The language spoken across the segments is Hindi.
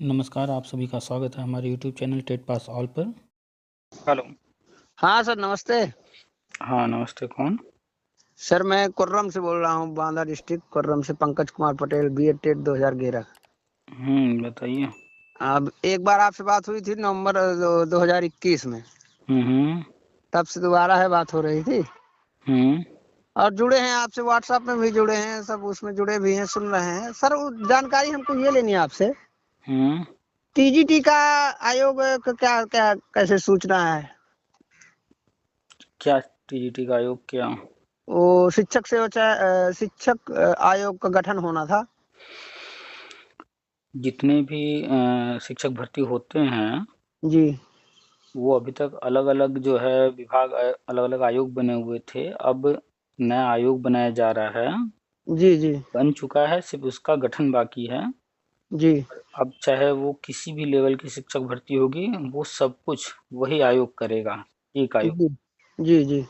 नमस्कार, आप सभी का स्वागत है हमारे YouTube channel TET pass all पर। हेलो। हाँ सर, नमस्ते। हाँ नमस्ते, कौन? सर मैं कुर्रम से बोल रहा हूँ, बांदा डिस्ट्रिक्ट कुर्रम से, पंकज कुमार पटेल, बीएड टेट 2011। बताइए। अब एक बार आपसे बात हुई थी नवंबर 2021 में, हम्म तब से दोबारा है बात हो रही थी। हम्म और जुड़े हैं आपसे, व्हाट्सएप में भी जुड़े हैं, सब उसमें जुड़े भी हैं, सुन रहे हैं। सर वो जानकारी हमको ये लेनी है आपसे, हम्म टीजीटी का आयोग का क्या क्या कैसे सूचना है? क्या टीजीटी का आयोग क्या? वो शिक्षक आयोग का गठन होना था। जितने भी शिक्षक भर्ती होते हैं जी वो अभी तक अलग अलग जो है विभाग, अलग अलग आयोग बने हुए थे। अब नया आयोग बनाया जा रहा है, जी जी बन चुका है, सिर्फ उसका गठन बाकी है। जी अब चाहे वो किसी भी लेवल की शिक्षक भर्ती होगी, वो सब कुछ वही आयोग करेगा, एक आयोग। जी जी जी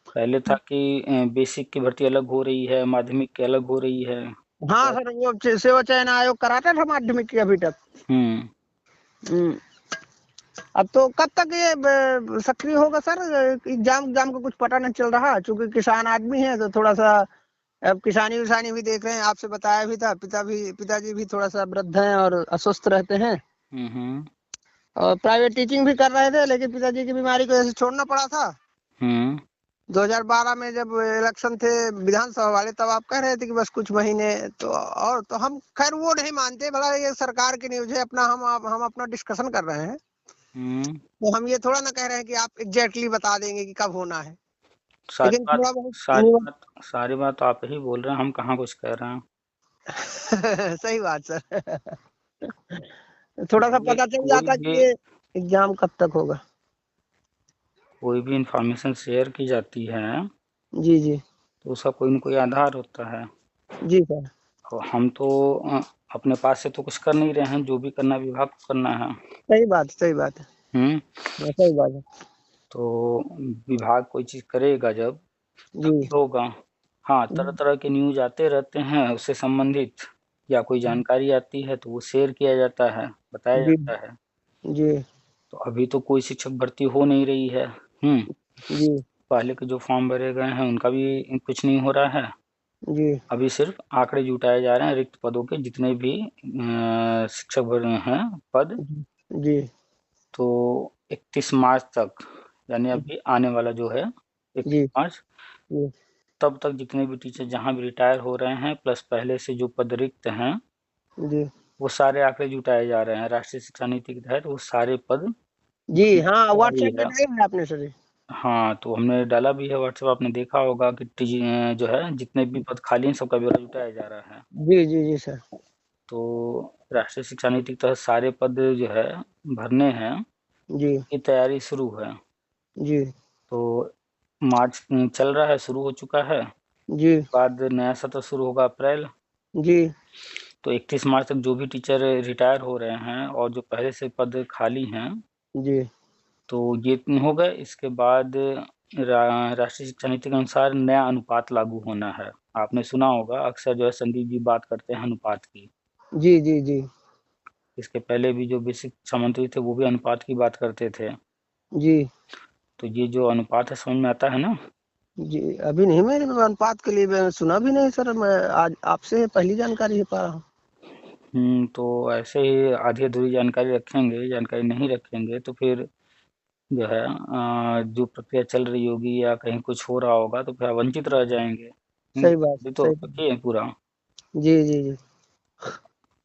पहले था कि बेसिक की भर्ती अलग हो रही है, माध्यमिक की अलग हो रही है। हाँ सर, वो सेवा चयन आयोग कराता था माध्यमिक की अभी तक। हम्म हम्म। अब तो कब तक ये सक्रिय होगा सर? एग्जाम एग्जाम का कुछ पता नहीं चल रहा, क्योंकि किसान आदमी है तो थोड़ा सा अब किसानी विसानी भी देख रहे हैं। आपसे बताया भी था, पिताजी भी थोड़ा सा वृद्ध हैं और अस्वस्थ रहते हैं, हम्म और प्राइवेट टीचिंग भी कर रहे थे, लेकिन पिताजी की बीमारी की वजह से छोड़ना पड़ा था। हम्म 2012 में जब इलेक्शन थे विधानसभा वाले, तब आप कह रहे थे कि बस कुछ महीने तो, और तो हम खैर वो नहीं मानते, भला ये सरकार की न्यूज है, अपना हम अपना डिस्कशन कर रहे हैं। हम्म तो हम ये थोड़ा ना कह रहे हैं कि आप एग्जैक्टली बता देंगे कि कब होना है, सारी लेकिन बात थोड़ा बहुत सारी बात सारी बात आप ही बोल रहे हैं, हम कहाँ कुछ कह रहे हैं। सही बात सर। थोड़ा सा देखिए, पता चल जाता कि ये एग्जाम कब तक होगा। कोई भी इंफॉर्मेशन शेयर की जाती है जी जी तो उसका कोई न कोई आधार होता है। जी सर। और हम तो अपने पास से तो कुछ कर नहीं रहे हैं, जो भी करना है विभाग को करना है। सही बात है। हम्म हाँ, सही बात है। तो विभाग कोई चीज करेगा जब, जी तभी होगा। हाँ, तरह तरह के न्यूज आते रहते हैं उससे संबंधित, या कोई जानकारी आती है तो वो शेयर किया जाता है, बताया जी जाता है। जी तो अभी तो कोई शिक्षक भर्ती हो नहीं रही है। जी पहले के जो फॉर्म भरे गए हैं उनका भी कुछ नहीं हो रहा है। जी अभी सिर्फ आंकड़े जुटाए जा रहे हैं रिक्त पदों के, जितने भी शिक्षक भरे हैं पद। जी तो 31 मार्च तक, यानी अभी आने वाला जो है जी 31 मार्च, जी तब तक जितने भी टीचर जहाँ भी रिटायर हो रहे हैं, प्लस पहले से जो पद रिक्त हैं, जी वो सारे आंकड़े जुटाए जा रहे हैं। राष्ट्रीय शिक्षा नीति के तहत वो सारे पद जी भरने की हाँ, तैयारी व्हाट्सएप पे है। डाला है आपने सर? हाँ, तो हमने डाला भी है व्हाट्सएप, आपने देखा होगा कि जो है जितने भी पद खाली हैं सबका ब्यौरा जुटाया जा रहा है। जी जी जी सर। तो राष्ट्रीय शिक्षा नीति के तहत सारे पद जो है भरने हैं, जी की तैयारी शुरू है। जी तो मार्च चल रहा है, शुरू हो चुका है। जी बाद नया सत्र शुरू होगा अप्रैल। जी तो 31 मार्च तक जो भी टीचर रिटायर हो रहे हैं और जो पहले से पद खाली हैं, जी तो ये हो गए। इसके बाद राष्ट्रीय शिक्षा नीति के अनुसार नया अनुपात लागू होना है। आपने सुना होगा, अक्सर जो है संदीप जी बात करते हैं अनुपात की। जी जी जी इसके पहले भी जो बेसिक शिक्षा मंत्री थे वो भी अनुपात की बात करते थे। जी तो ये जो अनुपात है समझ में आता है ना? जी अभी नहीं, मैंने अनुपात के लिए मैं सुना भी नहीं सर, मैं आज आपसे पहली जानकारी है पा रहा हूँ। तो ऐसे ही आधी अधूरी जानकारी रखेंगे, जानकारी नहीं रखेंगे तो फिर जो है जो प्रक्रिया चल रही होगी या कहीं कुछ हो रहा होगा तो फिर आप वंचित रह जाएंगे। सही बात, अभी तो सही बात। पता है पूरा। जी जी जी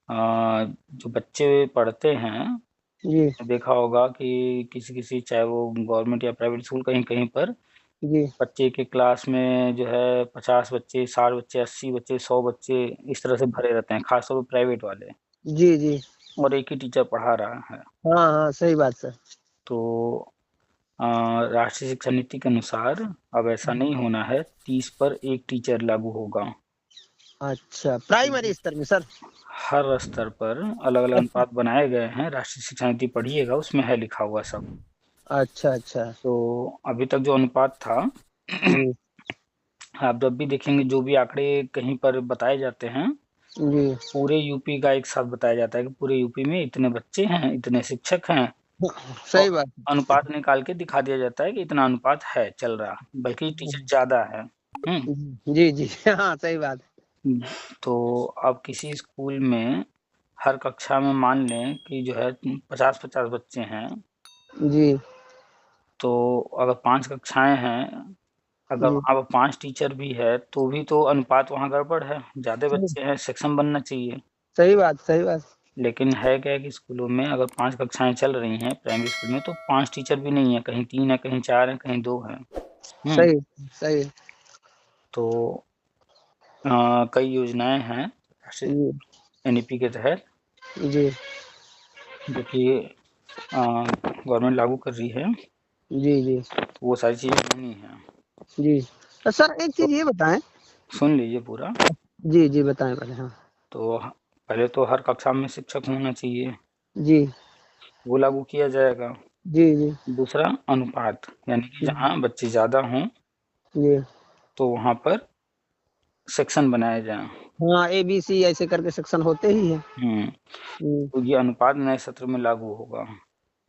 जो बच्चे पढ़ते हैं, जी देखा होगा कि किसी किसी, चाहे वो गवर्नमेंट या प्राइवेट स्कूल, कहीं कहीं पर जी बच्चे के क्लास में जो है 50 बच्चे, 60 बच्चे, 80 बच्चे, 100 बच्चे इस तरह से भरे रहते हैं, खासतौर पर प्राइवेट वाले। जी जी और एक ही टीचर पढ़ा रहा है। हाँ हाँ, सही बात सर। तो राष्ट्रीय शिक्षा नीति के अनुसार अब ऐसा नहीं होना है, 30 पर एक टीचर लागू होगा। अच्छा, प्राइमरी स्तर में सर? हर स्तर पर अलग अलग अच्छा अनुपात बनाए गए हैं, राष्ट्रीय शिक्षा नीति पढ़िएगा, उसमें है लिखा हुआ सब। अच्छा अच्छा। तो अभी तक जो अनुपात था, जी आप जब भी देखेंगे जो भी आंकड़े कहीं पर बताए जाते हैं, जी पूरे यूपी का एक साथ बताया जाता है कि पूरे यूपी में इतने बच्चे हैं, इतने शिक्षक हैं, और सही बात। अनुपात निकाल के दिखा दिया जाता है कि इतना अनुपात है चल रहा, बल्कि टीचर ज्यादा है। जी जी हाँ सही बात तो अब किसी स्कूल में हर कक्षा में मान लें कि जो है 50-50 बच्चे हैं, है। जी तो अगर 5 कक्षाएं हैं, अगर जी वहाँ पर 5 टीचर भी है तो भी तो अनुपात वहाँ गड़बड़ है, ज्यादा सही बच्चे हैं, सेक्शन बनना चाहिए। सही बात सही बात। लेकिन है क्या है कि स्कूलों में अगर 5 कक्षाएं चल रही हैं प्राइमरी स्कूल में, तो 5 टीचर भी नहीं है, कहीं 3 है, कहीं 4 है, कहीं 2 है। सही सही। तो कई योजनाएं हैं जी एनईपी के तहत, जी जो कि गवर्नमेंट लागू कर रही है, जी जी तो वो सारी चीजें होनी है। जी। तो सर एक तो चीज ये बताएं। सुन लीजिए पूरा। जी जी बताएं पहले। हाँ तो पहले तो हर कक्षा में शिक्षक होना चाहिए, जी वो लागू किया जाएगा। जी जी दूसरा अनुपात, यानी कि जी जहाँ बच्चे ज़्यादा हों जी। तो वहाँ पर सेक्शन बनाए जाएं। हाँ ABC ऐसे करके सेक्शन होते ही है। हम्म। जी तो ये अनुपात नए सत्र में लागू होगा।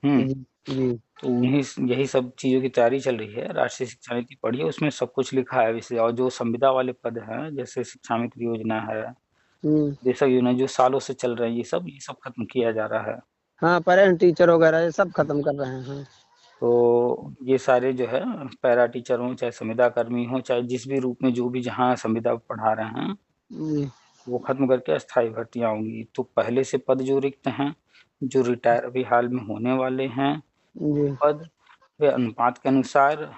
हम्म। जी जी तो उन्हीं यही सब चीज़ों की तैयारी चल रही है। राष्ट्रीय शिक्षा नीति पढ़िए, उसमें सब कुछ लिखा है वैसे। और जो संविदा वाले पद हैं, जैसे शिक्षा मित्र योजना है, हम्म। देशक योजना, जो सालों से चल रहे हैं, ये सब खत्म किया जा रहा है। हाँ पेरेंट टीचर वगैरह ये सब खत्म कर रहे हैं। हाँ तो ये सारे जो है पैरा टीचर हों, चाहे संविदा कर्मी हों, चाहे जिस भी रूप में जो भी जहाँ संविदा पढ़ा रहे हैं, जी वो खत्म करके अस्थायी भर्तियां होंगी। तो पहले से पद जो रिक्त हैं, जो रिटायर अभी हाल में होने वाले हैं, जी पद वे अनुपात के अनुसार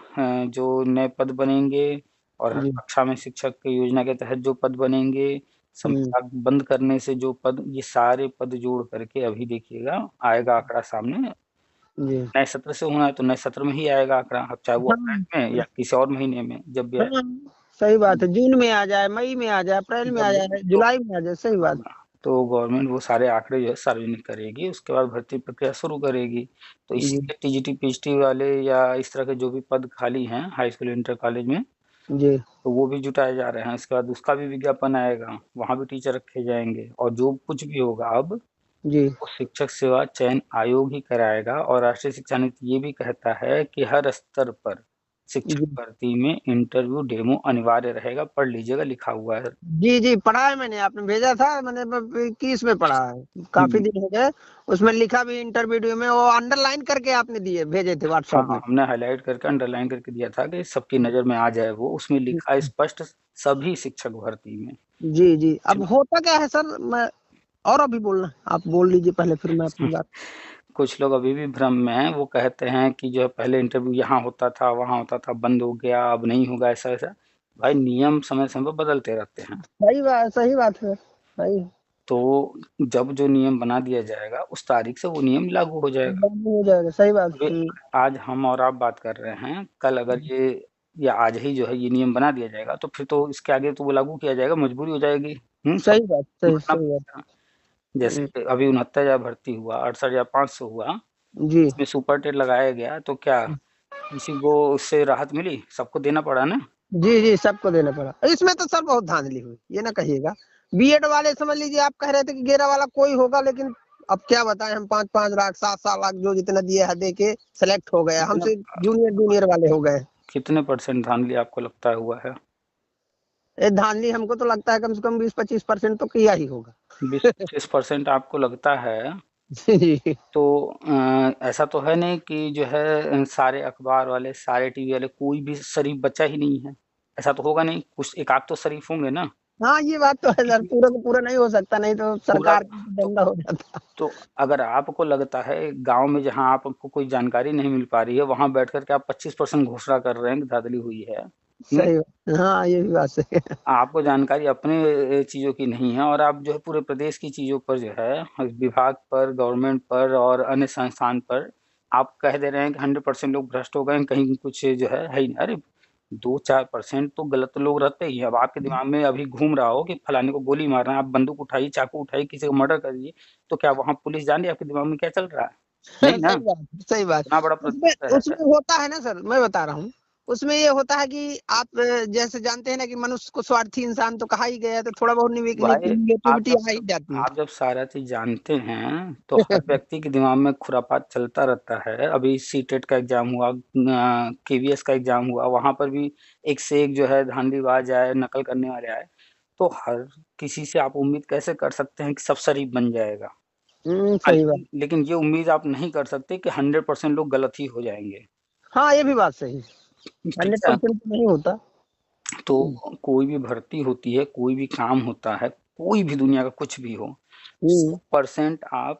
जो नए पद बनेंगे, और हर जी कक्षा में शिक्षक की योजना के तहत जो पद बनेंगे, हम्म संविदा बंद करने से जो पद, ये सारे पद जोड़ करके अभी देखिएगा आएगा आंकड़ा सामने। जी नए सत्र से होना है तो नए सत्र में ही आएगा आंकड़ा, अब चाहे वो हाँ अप्रैल में या किसी और महीने में जब भी आए। हाँ सही बात है। जून में आ जाए, मई में आ जाए, अप्रैल में आ जब भी जाए, तो जुलाई में आ जाए। सही बात। तो गवर्नमेंट वो सारे आंकड़े जो है सार्वजनिक करेगी, उसके बाद भर्ती प्रक्रिया शुरू करेगी। तो जी इसीलिए टीजीटी पीएचडी वाले या इस तरह के जो भी पद खाली हैं हाई स्कूल इंटर कॉलेज में, जी तो वो भी जुटाए जा रहे हैं। इसके बाद उसका भी विज्ञापन आएगा, वहाँ भी टीचर रखे जाएंगे, और जो कुछ भी होगा अब जी वो शिक्षक सेवा चयन आयोग ही कराएगा। और राष्ट्रीय शिक्षा नीति ये भी कहता है कि हर स्तर पर शिक्षक जी भर्ती में इंटरव्यू डेमो अनिवार्य रहेगा। पढ़ लीजिएगा, लिखा हुआ है। जी जी पढ़ा है मैंने, आपने भेजा था, मैंने 21 में पढ़ा है, काफी हम्म। दिन हो गए। उसमें लिखा भी इंटरवीडियो में, वो अंडरलाइन करके आपने दिए भेजे थे हाँ व्हाट्सएप हाँ, में। हमने हाईलाइट करके अंडरलाइन करके दिया था कि सबकी नज़र में आ जाए वो। उसमें लिखा है स्पष्ट, सभी शिक्षक भर्ती में। जी जी। अब होता क्या है सर, मैं और अभी बोलना, आप बोल लीजिए पहले फिर मैं अपनी बात। कुछ लोग अभी भी भ्रम में हैं, वो कहते हैं कि जो है पहले इंटरव्यू यहाँ होता था, वहाँ होता था, बंद हो गया, अब नहीं होगा, ऐसा ऐसा। भाई नियम समय समय पर बदलते रहते हैं। सही बात है सही। तो जब जो नियम बना दिया जाएगा उस तारीख से वो नियम लागू हो जाएगा। बंद हो जाएगा, सही बात। अभी आज हम और आप बात कर रहे हैं, कल अगर ये, या आज ही जो है ये नियम बना दिया जाएगा, तो फिर तो इसके आगे तो वो लागू किया जाएगा, मजबूरी हो जाएगी। सब सही बात मानना सही बात। पड़ेगा। जैसे अभी 69,000 भर्ती हुआ, 68,500 हुआ, जी इसमें सुपर टेट लगाया गया, तो क्या किसी को उससे राहत मिली? सबको देना पड़ा ना। जी जी सबको देना पड़ा। इसमें तो सर बहुत धांधली हुई, ये ना कहिएगा। बीएड वाले समझ लीजिए, आप कह रहे थे कि 11 वाला कोई होगा, लेकिन अब क्या बताएं, हम 5-5 लाख 7-7 लाख जो जितना दिया है दे के सेलेक्ट हो गया, कितने हमसे जूनियर जूनियर वाले हो गए। कितने परसेंट धांधली आपको लगता है हुआ है? ये धांधली हमको तो लगता है कम से कम 20-25% तो किया ही होगा। 20-25% आपको लगता है? जी तो ऐसा तो है नहीं कि जो है सारे अखबार वाले, सारे टीवी वाले, कोई भी शरीफ बच्चा ही नहीं है। ऐसा तो होगा नहीं, कुछ एक आध तो शरीफ होंगे ना। हाँ ये बात तो है सर, पूरा का पूरा नहीं हो सकता, नहीं तो पूरा। सरकार का तो दंगा हो जाता। तो अगर आपको लगता है गांव में जहां आपको कोई जानकारी नहीं मिल पा रही है, वहां बैठ करके आप 25% घोषणा कर रहे हैं कि धांधली हुई है। सही बात, हाँ ये भी बात सही है। आपको जानकारी अपने चीजों की नहीं है, और आप जो है पूरे प्रदेश की चीजों पर जो है, विभाग पर, गवर्नमेंट पर और अन्य संस्थान पर आप कह दे रहे हैं कि 100% लोग भ्रष्ट हो गए हैं, कहीं कुछ जो है ही नहीं। अरे 2-4% तो गलत लोग रहते ही हैं। अब आपके दिमाग में अभी घूम रहा हो कि फलाने को गोली मारना है, आप बंदूक उठाइए, चाकू उठाइए, किसी को मर्डर करिए, तो क्या वहां पुलिस जान रही है आपके दिमाग में क्या चल रहा है? नहीं ना। सही बात सही बात। इतना बड़ा उसमें प्रतिशत है। उसमें होता है ना सर, मैं बता रहा हूँ, उसमें ये होता है कि आप जैसे जानते हैं ना कि मनुष्य को स्वार्थी इंसान तो कहा ही गया है, तो थोड़ा बहुत भाई आप निगेटिविटी जब आ ही जाती है। आप जब सारा चीज जानते हैं तो हर व्यक्ति के दिमाग में खुरापात चलता रहता है। अभी सीटेट का एग्जाम हुआ, केवीएस का एग्जाम हुआ, वहां पर भी एक से एक जो है धांधलीबाज आए, नकल करने वाले आए। तो हर किसी से आप उम्मीद कैसे कर सकते हैं कि सब शरीफ बन जाएगा? सही बात। लेकिन ये उम्मीद आप नहीं कर सकते कि 100% लोग गलत ही हो जाएंगे। हाँ, ये भी बात सही है। ठीक हंड्रेड है। परसेंट तो नहीं होता। तो कोई भी भर्ती होती है, कोई भी काम होता है, कोई भी दुनिया का कुछ भी हो, 100% आप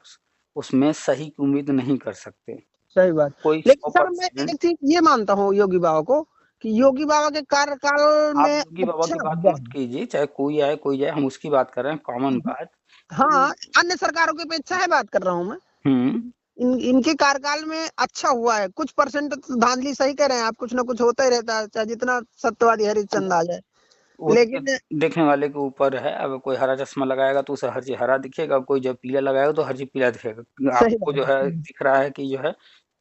उसमें सही की उम्मीद नहीं कर सकते। सही बात। कोई लेकिन सौ सर मैं परसेंट एक चीज ये मानता हूँ योगी बाबा को, कि योगी बाबा के कार्यकाल आप में योगी बाबा अच्छा की बात हुआ मत कीजिए, चाहे कोई आए कोई जाए, हम उसकी बात कर रहे हैं, कॉमन है। बात। हाँ, अन्य सरकारों की अपेक्षा है बात कर रहा हूँ मैं। हम्म। इनके कार्यकाल में अच्छा हुआ है। कुछ परसेंट तो धांधली सही कह रहे हैं आप, कुछ ना कुछ होता ही रहता है, चाहे जितना सत्यवादी हरिश्चंद्र आ जाए। वो तो लेकिन देखने वाले के ऊपर है। अगर कोई हरा चश्मा लगाएगा तो उसे हर चीज हरा दिखेगा, कोई जब पीला लगाएगा तो हर चीज पीला दिखेगा। सही आपको जो बात है है। दिख रहा है कि जो है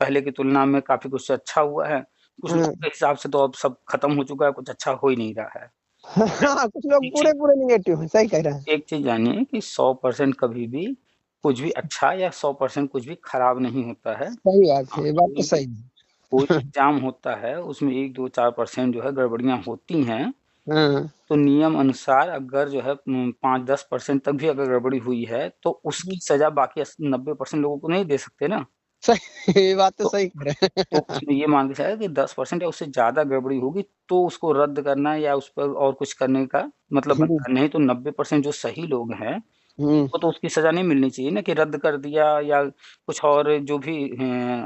पहले की तुलना में काफी कुछ अच्छा हुआ है। कुछ लोगों के हिसाब से तो अब सब खत्म हो चुका है, कुछ अच्छा हो ही नहीं रहा है। हाँ, कुछ लोग एक पूरे चीज पूरे निगेटिव हैं, सही कह रहे हैं। एक चीज जानिए कि 100% कभी भी कुछ भी अच्छा या 100% कुछ भी खराब नहीं होता है। सही बात हाँ, है, ये बात तो सही कोई है। एग्जाम होता है उसमें 1 2 4% जो है गड़बड़ियां होती हैं। हाँ, तो नियम अनुसार अगर जो है 5 10% तक भी अगर गड़बड़ी हुई है तो उसकी सजा बाकी 90% लोगों को नहीं दे सकते ना। सही, ये बात तो तो सही कह रहे तो हैं। उसमें ये मान के चला कि 10% या उससे ज्यादा गड़बड़ी होगी तो उसको रद्द करना या उस पर और कुछ करने का मतलब बनता है। नहीं तो 90% जो सही लोग हैं हम्म, वो तो उसकी सजा नहीं मिलनी चाहिए ना, कि रद्द कर दिया या कुछ और जो भी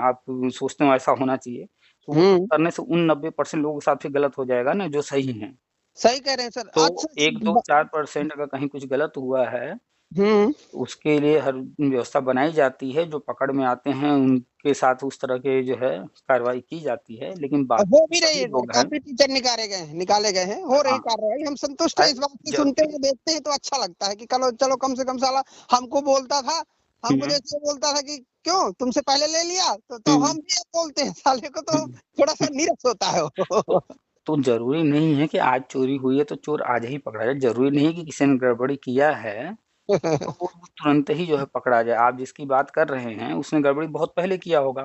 आप सोचते हो ऐसा होना चाहिए। तो वो हम्म, करने से उन 90% लोगों के साथ फिर गलत हो जाएगा ना जो सही हैं। सही कह रहे हैं सर। तो अच्छा 1 2 4% अगर कहीं कुछ गलत हुआ है हम्म, उसके लिए हर व्यवस्था बनाई जाती है। जो पकड़ में आते हैं उनके साथ उस तरह के जो है कार्रवाई की जाती है, लेकिन हो बाकी भी रही सभी है सर, लोग हैं। काफी टीचर निकाले गए हैं, हो रही हाँ कार्रवाई। हम संतुष्ट हैं भाई इस बात से, जब सुनते भी हैं देखते हैं तो अच्छा लगता है कि चलो चलो, कम से कम साला हमको बोलता था, हमको हम्म, जैसे बोलता था कि क्यों तुमसे पहले ले लिया, तो हम्म, हम भी अब बोलते हैं, साले को तो हम्म। थोड़ा सा नीरस होता है तो वो। तो जरूरी नहीं है कि आज चोरी हुई है तो चोर आज ही पकड़ा जाए। जरूरी नहीं है कि किसी ने गड़बड़ी किया है तो वो तुरंत ही जो है पकड़ा जाए। आप जिसकी बात कर रहे हैं उसने गड़बड़ी बहुत पहले किया होगा,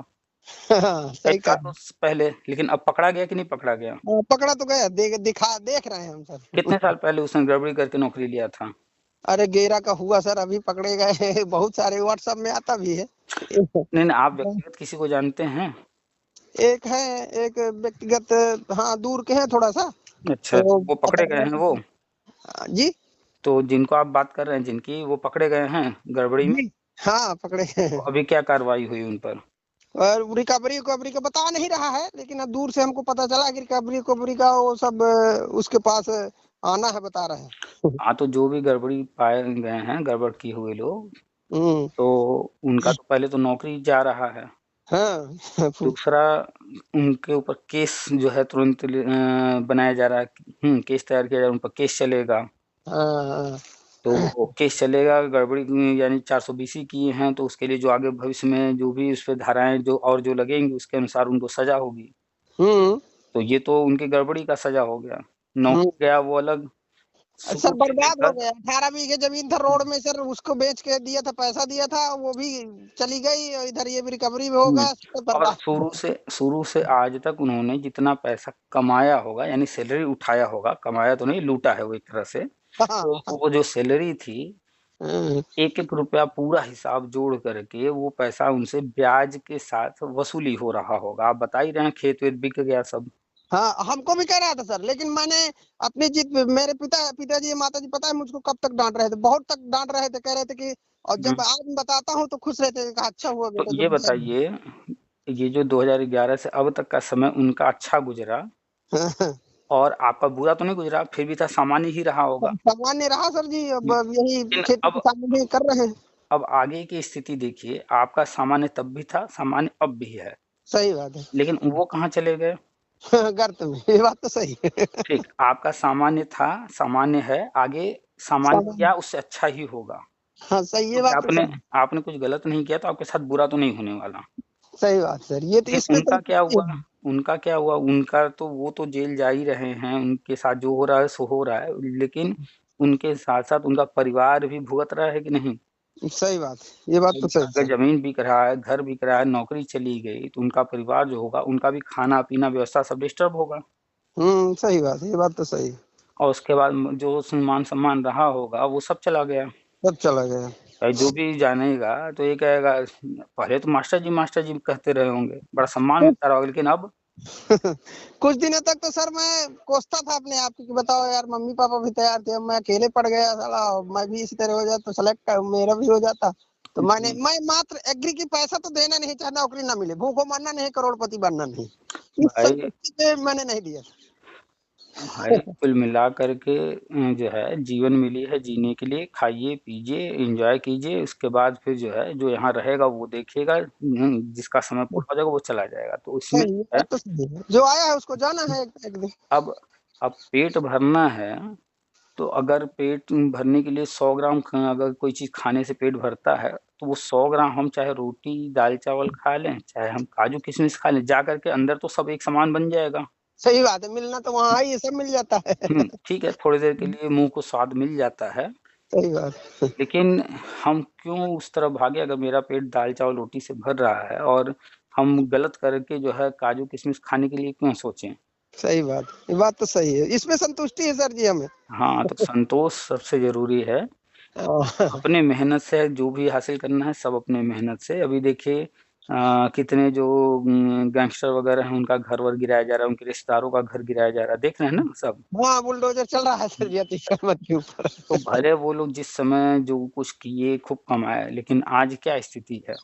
कई सही कह सालों पहले, लेकिन अब पकड़ा गया कि नहीं पकड़ा गया? पकड़ा तो गया, देख रहे हैं हम कितने सर। साल पहले उसने गड़बड़ी करके नौकरी लिया था? अरे गेरा का हुआ सर, अभी पकड़े गए हैं, बहुत सारे व्हाट्सएप में आता भी है। नहीं नहीं, आप व्यक्तिगत किसी को जानते हैं? एक है, एक व्यक्तिगत, हाँ दूर के हैं थोड़ा सा, अच्छा, तो तो वो बता पकड़े गए हैं वो? रहे जी। तो जिनको आप बात कर रहे हैं जिनकी, वो पकड़े गए हैं गड़बड़ी में? जी, हाँ पकड़े गए तो हैं। अभी क्या कार्रवाई हुई उन पर? और रिकवरी उकवरी का बता नहीं रहा है, लेकिन अब दूर से हमको पता चला कि रिकवरी उकवरी का वो सब उसके पास आना है, बता रहे हैं। हाँ, तो जो भी गड़बड़ी पाए गए हैं, गड़बड़ किए हुए लोग, हम्म, तो उनका तो पहले तो नौकरी जा रहा है। हाँ। दूसरा, उनके ऊपर केस जो है तुरंत बनाया जा रहा है। केस तैयार किया जा रहा है, उन पर केस चलेगा। हाँ, तो केस चलेगा, गड़बड़ी यानी 420 किए हैं तो उसके लिए जो आगे भविष्य में जो भी उस पर धाराएं जो और जो लगेंगी उसके अनुसार उनको सजा होगी। हम्म, तो ये तो उनकी गड़बड़ी का सजा हो गया। हम्म। नौकरी गया वो अलग, सर शुरू से बर्बाद हो लेकर। गया, 18 बीघे जमीन था रोड में सर, उसको बेच के दिया था, पैसा दिया था, वो भी चली गई, और इधर ये भी रिकवरी भी हम्म, होगा, सब और बर्बाद हो शुरू से आज तक उन्होंने जितना पैसा कमाया होगा, यानी सैलरी उठाया होगा, कमाया तो नहीं, लूटा है वो एक तरह से। गया। हाँ, तो वो जो सैलरी थी, हाँ, एक एक रुपया पूरा हिसाब जोड़ करके वो पैसा उनसे ब्याज के साथ वसूली हो रहा होगा। आप बता ही रहे हैं, खेत वेत बिक गया सब। हाँ, हमको भी कह रहा था सर, लेकिन मैंने अपनी जिद, मेरे पिताजी माताजी पता है मुझको कब तक डांट रहे थे, बहुत तक डांट रहे थे, कह रहे थे कि, और हम्म, जब आज मैं बताता हूँ तो खुश रहते थे, कहा अच्छा हुआ तो बेटा जो ये बताया। बताइए, ये जो 2011 से अब तक का समय उनका अच्छा गुजरा और आपका बुरा तो नहीं गुजरा, फिर भी था सामान्य ही रहा होगा। सामान्य रहा सर जी, अब यही लेकिन खेती अब किसानी भी कर रहे हैं। अब आगे की स्थिति देखिए, आपका सामान्य तब भी था, सामान्य अब भी है। सही बात है। लेकिन वो कहाँ चले गए? गर्त में, ये बात तो सही है। ठीक, आपका सामान्य था, सामान्य है, आगे सामान्य सामान्य, क्या उससे अच्छा ही होगा। हाँ सही, ये क्योंकि बात तो आपने सही। आपने कुछ गलत नहीं किया तो आपके साथ बुरा तो नहीं होने वाला। सही बात सर, ये तो लेकिन इसमें तो उनका क्या हुआ? उनका क्या हुआ? उनका तो वो तो जेल जा ही रहे हैं, उनके साथ जो हो रहा है सो हो रहा है, लेकिन उनके साथ साथ उनका परिवार भी भुगत रहा है कि नहीं? सही बात है, ये बात तो सही अगर है। जमीन बिक रहा है, घर बिक रहा है, नौकरी चली गई, तो उनका परिवार जो होगा, उनका भी खाना पीना व्यवस्था सब डिस्टर्ब होगा। सही बात है, ये बात तो सही है। और उसके बाद जो मान सम्मान रहा होगा वो सब चला गया। सब चला गया। भाई जो भी जानेगा तो ये कहेगा, पहले तो मास्टर जी कहते रहे होंगे, बड़ा सम्मान मिलता रहा होगा, लेकिन अब कुछ दिनों तक तो सर मैं कोसता था अपने आप को कि बताओ यार, मम्मी पापा भी तैयार थे, अब मैं अकेले पड़ गया साला, मैं भी इसी तरह हो जाता, सेलेक्ट मेरा भी हो जाता। तो मैं मात्र एग्री की पैसा तो देना नहीं, चाहे नौकरी ना मिले, भूखों मरना नहीं, करोड़पति बनना नहीं, इस भाई संतुष्टि पे मैंने नहीं दिया। भाई कुल मिला करके जो है जीवन मिली है जीने के लिए, खाइए पीजिए एंजॉय कीजिए, उसके बाद फिर जो है जो यहाँ रहेगा वो देखेगा, जिसका समय पूरा हो जाएगा वो चला जाएगा, तो इसमें सही, ये है। बात तो सही है, जो आया है उसको जाना है एक दिन। अब अब पेट भरना है, तो अगर पेट भरने के लिए 100 ग्राम अगर कोई चीज खाने से पेट भरता है, तो वो 100 ग्राम हम चाहे रोटी दाल चावल खा लें, चाहे हम काजू किशमिश खा लें, जा करके अंदर तो सब एक समान बन जाएगा। सही बात है, मिलना तो वहाँ ही, ये सब मिल जाता है। ठीक है, थोड़ी देर के लिए मुंह को स्वाद मिल जाता है, सही बात। लेकिन हम क्यों उस तरफ भागे? अगर मेरा पेट दाल चावल रोटी से भर रहा है और हम गलत करके जो है काजू किशमिश खाने के लिए क्यों सोचें? सही बात, ये बात तो सही है, इसमें संतुष्टि है सर जी हमें। हाँ, तो संतोष सबसे जरूरी है। अपने मेहनत से जो भी हासिल करना है सब अपने मेहनत से। अभी देखिए कितने जो गैंगस्टर वगैरह हैं उनका घर वर गिराया जा रहा है, उनके रिश्तेदारों का घर गिराया जा रहा है, देख रहे हैं ना सब। हाँ, बुलडोजर चल रहा है सर जी अतीक अहमद के ऊपर। तो भले वो लोग जिस समय जो कुछ किए खूब कमाए, लेकिन आज क्या स्थिति है?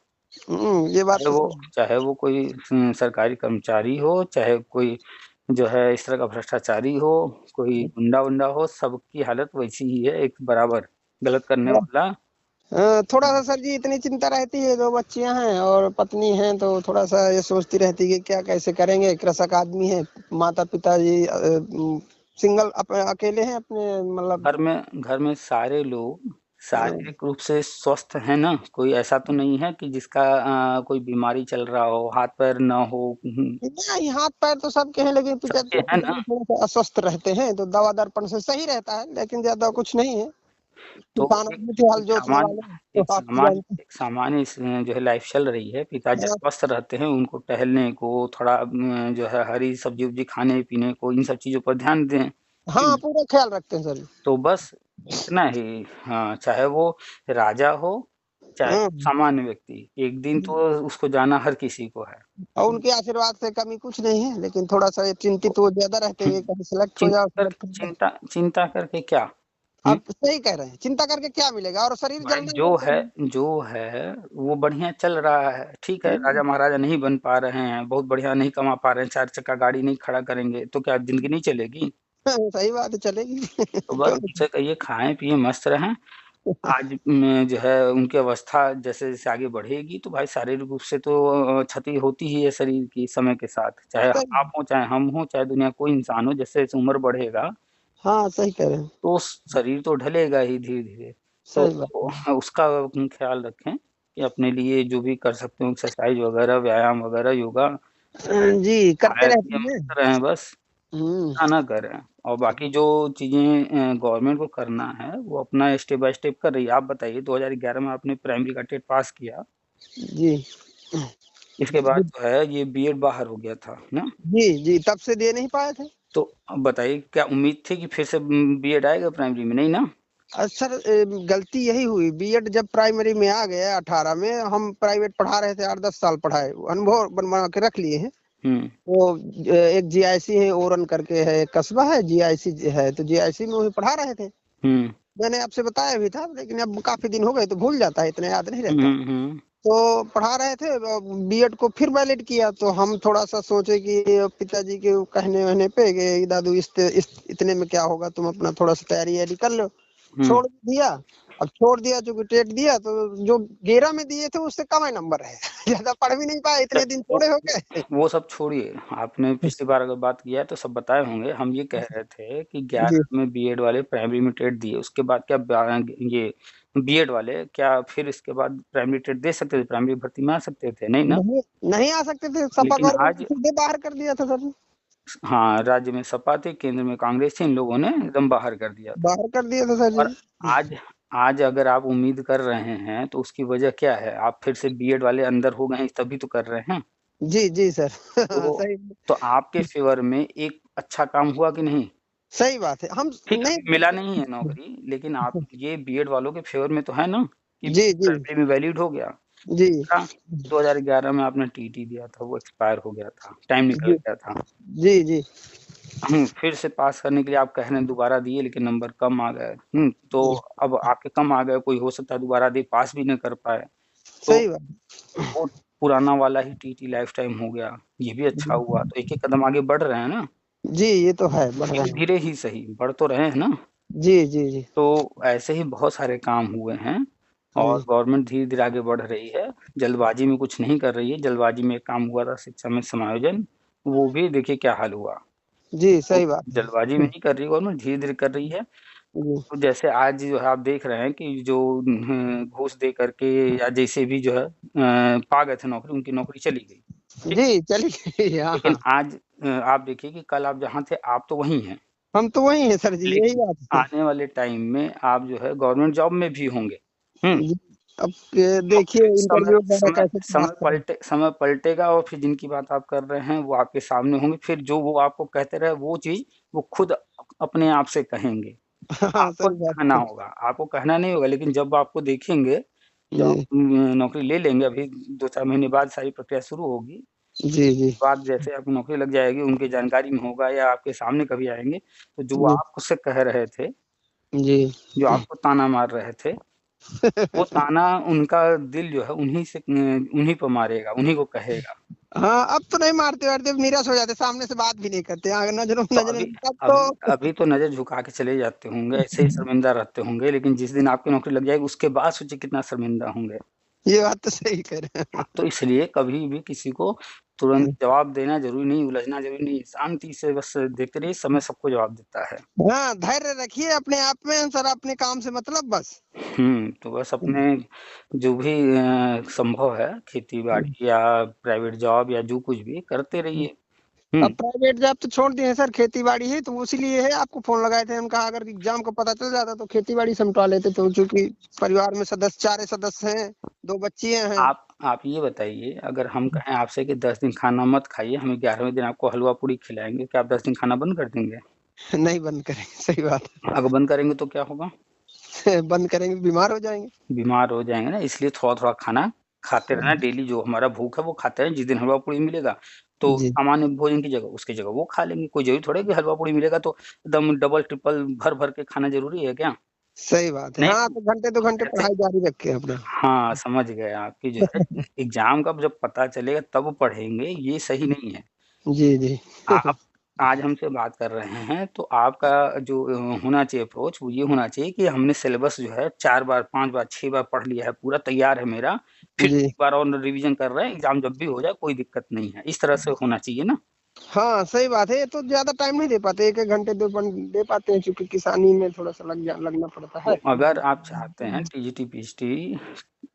ये बात तो सही चाहे वो कोई सरकारी कर्मचारी हो, चाहे कोई जो है इस तरह का भ्रष्टाचारी हो, कोई है। गुंडा उंडा हो, सबकी हालत वैसी ही है, एक बराबर गलत करने वाला। थोड़ा सा सर जी इतनी चिंता रहती है, 2 बच्चियां हैं और पत्नी हैं, तो थोड़ा सा ये सोचती रहती है कि क्या कैसे करेंगे, कृषक आदमी है, माता पिता जी सिंगल अकेले हैं अपने, मतलब। घर में सारे लोग शारीरिक रूप से स्वस्थ है ना? कोई ऐसा तो नहीं है कि जिसका कोई बीमारी चल रहा हो, हाथ पैर ना हो? नहीं, हाथ पैर तो सबके हैं, लेकिन सबके पिताजी है ना? पिताजी थोड़ा सा अस्वस्थ रहते हैं, तो दवा दर्पण से सही रहता है, लेकिन ज्यादा कुछ नहीं है। तो किसान एक आदमी थे, हल एक जोतने सामान्य वाले, तो आप तो जानते एक सामान्य जो है लाइफ चल रही है, पिताजी हैं। स्वस्थ रहते हैं, उनको टहलने को थोड़ा जो है हरी सब्जी उब्जी खाने पीने को, इन सब चीजों पर ध्यान दें। हाँ, पूरा ख्याल रखते हैं सर। तो बस इतना ही। हाँ, चाहे वो राजा हो, चाहे हम्म सामान्य व्यक्ति, एक दिन तो उसको जाना हर किसी को है। और उनके आशीर्वाद से कमी कुछ नहीं है, लेकिन थोड़ा सा ये चिंतित वो ज्यादा रहते हैं, कहीं सिलेक्ट हो जाओ, सिलेक्ट हो जाओ। चिंता करके क्या? हम्म? आप सही कह रहे हैं, चिंता करके क्या मिलेगा, और शरीर भाई जलने लगता है। जो है वो बढ़िया चल रहा है, ठीक है, हम्म, राजा महाराजा नहीं बन पा रहे हैं, बहुत बढ़िया नहीं कमा पा रहे हैं, 4 चक्का गाड़ी नहीं खड़ा करेंगे, तो क्या जिंदगी नहीं चलेगी? सही बात है, चलेगी। तो बस उनसे कहिए खाएं पिए मस्त रहें। आज में जो है उनकी अवस्था जैसे जैसे आगे बढ़ेगी, तो भाई शारीरिक रूप से तो क्षति होती ही है शरीर की समय के साथ, चाहे सही, आप हो चाहे हम हो चाहे दुनिया कोई इंसान हो, जैसे जैसे उम्र बढ़ेगा हाँ सही कह रहे हैं। तो शरीर तो ढलेगा ही धीरे धीरे। तो सही बात उसका ख्याल रखें कि अपने लिए जो भी कर सकते हो, एक्सरसाइज वगैरह, व्यायाम वगैरह, योगा, जी, करते खाए रहते पिए हैं। मस्त रहें बस, हम्म ना करें। और बाकी जो चीजें गवर्नमेंट को करना है वो अपना स्टेप बाय स्टेप कर रही है। आप बताइए, 2011 में आपने प्राइमरी का टेट पास किया, जी इसके बाद जो है ये बीएड बाहर हो गया था ना? जी जी, तब से दे नहीं पाए थे। तो अब बताइए, क्या उम्मीद थी कि फिर से बीएड आएगा प्राइमरी में? नहीं ना? सर गलती यही हुई, बीएड जब प्राइमरी में आ गया 18 में, हम प्राइवेट पढ़ा रहे थे, 8-10 साल पढ़ाए, अनुभव बनवा के रख लिए हैं। हम्म वो एक जीआईसी है, ओरन करके है, कस्बा है, जीआईसी है, तो जीआईसी में वही पढ़ा रहे थे। हम्म मैंने आपसे बताया भी था, लेकिन अब काफी दिन हो गए तो भूल जाता है, इतना याद नहीं रहता। हम्म तो पढ़ा रहे थे, बीएड को फिर वैलिड किया, तो हम थोड़ा सा सोचे कि पिताजी के कहने वहने पे कि दादू इतने में क्या होगा, तुम अपना थोड़ा सा तैयारी वैयारी कर लो। हम्म छोड़ दिया। अब छोड़ दिया, चूंकि टेट दिया तो जो 11 में दिए थे उससे कम ही नंबर है। ज्यादा पढ़ भी नहीं पाए, इतने दिन वो थोड़े हो गए। वो सब छोड़िए, आपने पिछली बार अगर बात किया है तो सब बताए होंगे। हम ये कह रहे थे कि जी 11 में बीएड वाले प्राइमरी में टेट दिए, उसके बाद क्या ये बीएड वाले क्या फिर इसके बाद प्राइमरी टेट दे सकते थे, प्राइमरी भर्ती में आ सकते थे? नहीं ना। नहीं, नहीं आ सकते थे, सपा लेकिन गवर्नमेंट आज, ने सीधे बाहर कर दिया था सर। हाँ, राज्य में सपा थी, केंद्र में कांग्रेस थी, इन लोगों ने एकदम बाहर कर दिया था। बाहर कर दिया था सर और जी। आज आज अगर आप उम्मीद कर रहे हैं तो उसकी वजह क्या है? आप फिर से बीएड वाले अंदर हो गए हैं तभी तो कर रहे हैं। जी जी सर। तो सही। तो आपके फेवर में एक अच्छा काम हुआ कि नहीं? सही बात है, हम ठीक, नहीं। अभी मिला नहीं है नौकरी, लेकिन आप ये बीएड वालों के फेवर में तो है ना कि जी जी प्राइमरी में वैलिड हो गया। जी हाँ, 2011 में आपने टीटी दिया था, वो एक्सपायर हो गया था, टाइम निकल जी गया था। जी जी फिर से पास करने के लिए आप कह रहे हैं दोबारा दिए, लेकिन नंबर कम आ गए। तो अब आपके कम आ गए, कोई हो सकता है दोबारा दे, पास भी न कर पाए। तो सही बात। वो पुराना वाला ही टीटी लाइफ टाइम हो गया, ये भी अच्छा हुआ। तो एक-एक कदम आगे बढ़ रहे हैं ना, जी ये तो है, बढ़ रहे हैं। धीरे-धीरे ही सही, बढ़ तो रहे हैं ना। जी जी जी तो ऐसे ही बहुत सारे काम हुए हैं और जी गवर्नमेंट धीरे-धीरे आगे बढ़ रही है, जल्दबाजी में कुछ नहीं कर रही है। जल्दबाजी में एक काम हुआ था शिक्षा में समायोजन, वो भी देखिए क्या हाल हुआ। जी तो सही बात जल्दबाजी में है। नहीं कर रही गवर्नमेंट, धीरे-धीरे कर रही है। जी तो जैसे आज जो है आप देख रहे हैं कि जो घूस दे करके या जैसे भी जो है पा गए थे नौकरी, उनकी नौकरी चली गई, ठीक। जी चलिए। हाँ लेकिन हाँ, आज आप देखिए कि कल आप जहाँ थे, आप तो वहीं हैं, हम तो वही हैं सर जी, यही लेकिन बात है। आने वाले टाइम में आप जो है गवर्नमेंट जॉब में भी होंगे। हुँ, जी, अब तो देखिए फिर समय इंटरव्यू वगैरह समय कैसे पास करें। समय पलटेगा और फिर जिनकी बात आप कर रहे हैं, वो आपके सामने होंगे। फिर जो वो आपको कहते रहे, वो चीज़ वो खुद अपने आप से कहेंगे। हाँ आपको सही नहीं बात कहना है। होगा, आपको कहना नहीं होगा, लेकिन जब आपको देखेंगे, जब आप जी नौकरी ले लेंगे, अभी 2-4 महीने बाद सारी प्रक्रिया शुरू होगी। जी जी बाद जैसे आपकी नौकरी लग जाएगी, उनकी जानकारी में होगा या आपके सामने कभी आएँगे, तो जो वो जी आप उससे कह रहे थे, जी जो आपको ताना मार रहे थे, वो ताना उनका दिल जो है उन्हीं पे मारेगा, उन्हीं को कहेगा। हाँ, अब तो नहीं मारते वारते, अब निराश हो जाते, सामने से बात भी नहीं करते, नजरों तो नजरें अभी तब अभी तो। अभी तो नज़र झुका के चले जाते होंगे, ऐसे ही शर्मिंदा रहते होंगे, लेकिन जिस दिन आपकी नौकरी लग जाएगी, उसके बाद सोचिए कितना शर्मिंदा होंगे। ये बात तो सही कह रहे हैं। हाँ, तो इसलिए कभी भी किसी को तुरंत जवाब देना ज़रूरी नहीं, उलझना ज़रूरी नहीं, शांति से बस देखते रहिए, समय सबको जवाब देता है। हाँ, धैर्य रखिए अपने आप में सर, अपने काम से मतलब बस। तो बस अपने जो भी संभव है, खेती-बाड़ी या प्राइवेट जॉब या जो कुछ भी करते रहिए। अब हुँ, प्राइवेट जॉब तो छोड़ दिए हैं सर, खेती बाड़ी है, तो इसीलिए है आपको फोन लगाए थे। हम कहा अगर एग्जाम का पता चल जाता तो खेती बाड़ी समझा लेते, तो चूंकि परिवार में सदस्य 4 सदस्य हैं, 2 बच्चियां हैं। आप ये बताइए, अगर हम कहें आपसे कि 10 दिन खाना मत खाइए, हम 11वें दिन आपको हलवा-पूड़ी खिलाएँगे, क्या आप 10 दिन खाना बंद कर देंगे? नहीं बंद करेंगे, सही बात अगर बंद करेंगे तो क्या होगा? है। बंद करेंगे बीमार हो जाएंगे। बीमार हो जाएँगे ना, इसलिए थोड़ा-थोड़ा खाना खाते रहना, डेली जो हमारा भूख है वो खाते रहें। जिस दिन हलवा-पूड़ी मिलेगा, तो जी सामान्य भोजन की जगह उसकी जगह वो खा लेंगे। कोई ज़रूरी थोड़ी है कि हलवा-पूड़ी मिलेगा तो एकदम डबल, ट्रिपल भर-भर के खाना ज़रूरी है क्या? सही बात है। नहीं, हाँ, तो घंटे 2 घंटे जैसे पढ़ाई जारी रखे अपना। हाँ, समझ गए आप कि जो है एग्ज़ाम का जब पता चलेगा तब पढ़ेंगे, ये सही नहीं है। जी जी आप आज हमसे बात कर रहे हैं, तो आपका जो होना चाहिए अप्रोच वो ये होना चाहिए कि हमने सिलेबस जो है 4 बार, 5 बार, 6 बार पढ़ लिया है, पूरा तैयार है मेरा, फिर जी। एक बार और रिवीजन कर रहे हैं, एग्ज़ाम जब भी हो जाए कोई दिक्कत नहीं है। इस तरह से होना चाहिए ना। हाँ सही बात है, ये तो ज्यादा टाइम नहीं दे पाते, 1 1 घंटे दे पाते हैं, क्योंकि किसानी में थोड़ा सा लगना पड़ता तो है। अगर आप चाहते हैं टीजीटी, पीएचडी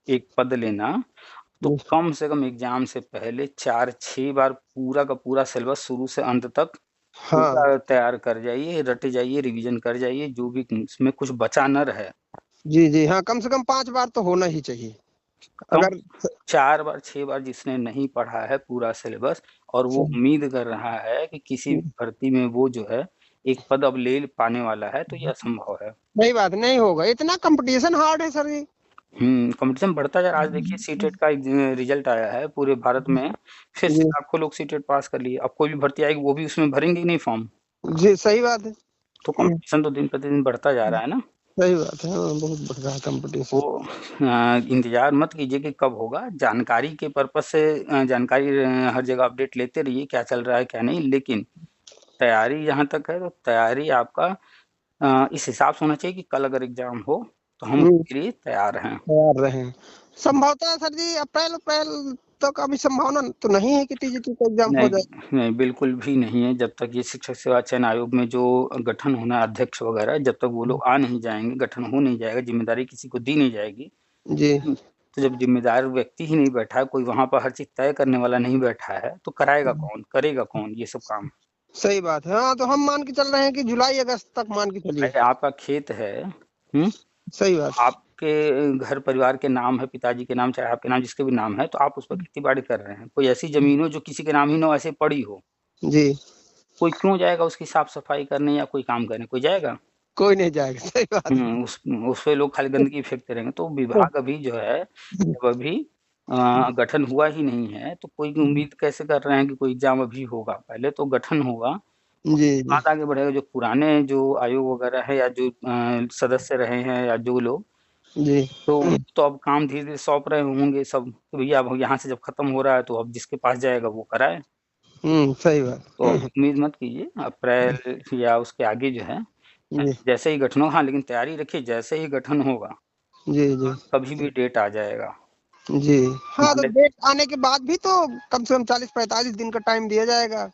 एक पद लेना, तो जी, कम से कम एग्ज़ाम से पहले 4-6 बार पूरा का पूरा सिलेबस शुरू से अंत तक हाँ पूरा तैयार कर जाइए, रटे जाइए, रिवीजन कर जाइए, जो भी उसमें कुछ बचा ना रहे। जी जी हाँ, कम से कम 5 बार तो होना ही चाहिए कम अगर। 4 बार, 6 बार जिसने नहीं पढ़ा है पूरा सिलेबस और वो उम्मीद कर रहा है कि किसी भी भर्ती में वो जो है एक पद अब ले पाने वाला है, तो ये असंभव है। सही बात नहीं होगा, इतना कंपटीशन हार्ड है सर जी। कॉम्पिटिशन बढ़ता जा रहा है। आज देखिए सीटेट का रिजल्ट आया है पूरे भारत में, फिर से जी लाखों लोग सीटेट पास कर लिए। अब कोई भी भर्ती आएगी वो भी उसमें भरेंगे ही नहीं फॉर्म। जी सही बात है। तो कॉम्पिटिशन तो दिन प्रतिदिन बढ़ता जा रहा है ना। सही बात है, हाँ बहुत बढ़ रहा है वो कंपटीशन। इंतज़ार मत कीजिए कि कब होगा। जानकारी के पर्पज़ से जानकारी हर जगह अपडेट लेते रहिए, क्या चल रहा है, क्या नहीं। लेकिन तैयारी जहाँ तक है, तो तैयारी आपका इस हिसाब से होना चाहिए कि कल अगर एग्ज़ाम हो, तो हम उसके लिए तैयार हैं। तैयार रहें। संभवतः सर जी अप्रैल अप्रैल तक अभी संभावना तो नहीं है कि टीजीटी का एग्जाम हो नहीं, जाए? नहीं, बिल्कुल भी नहीं है। जब तक ये शिक्षक सेवा चयन आयोग में जो गठन होना है अध्यक्ष वगैरह, जब तक वो लोग आ नहीं जाएँगे, गठन हो नहीं जाएगा, ज़िम्मेदारी किसी को दी नहीं जाएगी, जी। तो जब ज़िम्मेदार व्यक्ति ही नहीं बैठा है, कोई वहाँ पर हर चीज़ तय करने वाला नहीं बैठा है, तो कराएगा कौन? करेगा कौन ये सब काम? सही बात है। हाँ, तो हम मान के चल रहे हैं कि जुलाई अगस्त तक मान के चलिए। भाई आपका खेत है, हुँ? सही बात। आपके घर परिवार के नाम है, पिताजी के नाम, चाहे आपके नाम जिसके भी नाम है, तो आप उस पर खेती-बाड़ी कर रहे हैं। कोई ऐसी ज़मीन हो जो किसी के नाम ही ना हो, ऐसे पड़ी हो, जी। कोई क्यों जाएगा उसकी साफ-सफाई करने या कोई काम करने, कोई जाएगा? कोई नहीं जाएगा, सही बात है। उस पे लोग खाली गंदगी फेंकते रहेंगे। तो विभाग अभी जो है, जब अभी गठन हुआ ही नहीं है, तो कोई उम्मीद कैसे कर रहे हैं कि कोई एग्ज़ाम अभी होगा? पहले तो गठन होगा, जी, उसके जी। बाद आगे बढ़ेगा। जो पुराने जो आयोग वगैरह है या जो सदस्य रहे हैं या जो लोग, जी। तो अब काम धीरे-धीरे सौंप रहे होंगे सब कि भैया अब यहाँ से जब खत्म हो रहा है, तो अब जिसके पास जाएगा वो कराए। सही बात। तो अभी उम्मीद मत कीजिए अप्रैल या उसके आगे जो है, जी, जैसे ही गठन हो, हाँ, लेकिन तैयारी रखिए, जैसे ही गठन होगा, जी, जी। कभी भी डेट आ जाएगा। जी। हाँ, मान तो ले डेट आने के बाद भी तो कम से कम 40-45 दिन का टाइम दिया जाएगा